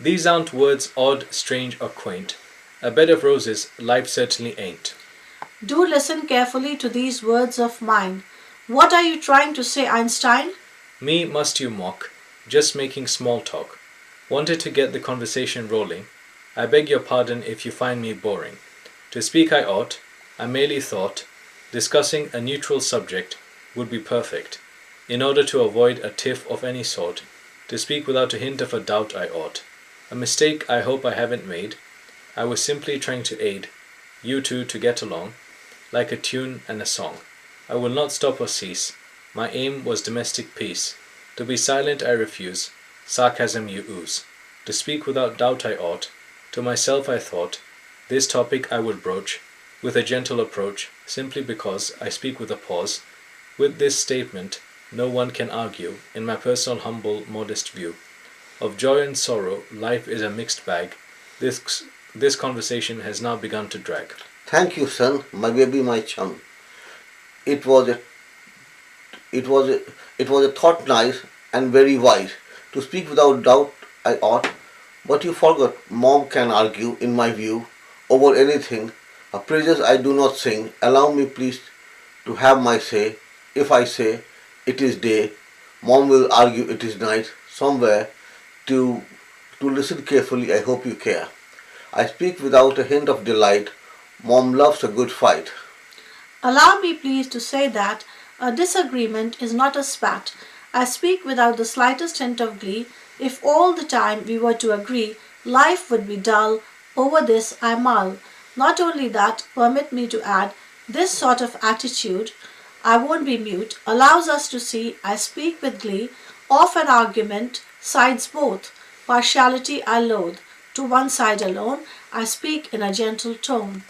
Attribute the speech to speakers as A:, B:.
A: These aren't words odd, strange, or quaint. A bed of roses, life certainly ain't.
B: Do listen carefully to these words of mine. What are you trying to say, Einstein?
A: Me must you mock, just making small talk. Wanted to get the conversation rolling. I beg your pardon if you find me boring. To speak I ought, I merely thought, discussing a neutral subject would be perfect. In order to avoid a tiff of any sort, to speak without a hint of a doubt I ought. A mistake I hope I haven't made. I was simply trying to aid you two to get along, like a tune and a song. I will not stop or cease. My aim was domestic peace. To be silent I refuse, sarcasm you ooze. To speak without doubt I ought. To myself I thought, this topic I will broach, with a gentle approach, simply because I speak with a pause. With this statement, no one can argue, in my personal humble modest view. Of joy and sorrow, life is a mixed bag. This conversation has now begun to drag.
C: Thank you, son, my baby, my chum. It was a it was a, it was a thought nice and very wise. To speak without doubt I ought, but you forgot mom can argue, in my view, over anything. Her praises I do not sing. Allow me please to have my say. If I say it is day, mom will argue it is night. Somewhere to listen carefully, I hope you care. I speak without a hint of delight. Mom loves a good fight.
B: Allow me please to say that a disagreement is not a spat. I speak without the slightest hint of glee. If all the time we were to agree, life would be dull. Over this I mull. Not only that, permit me to add, this sort of attitude, I won't be mute, allows us to see I speak with glee of an argument, sides both. Partiality I loathe. To one side alone, I speak in a gentle tone.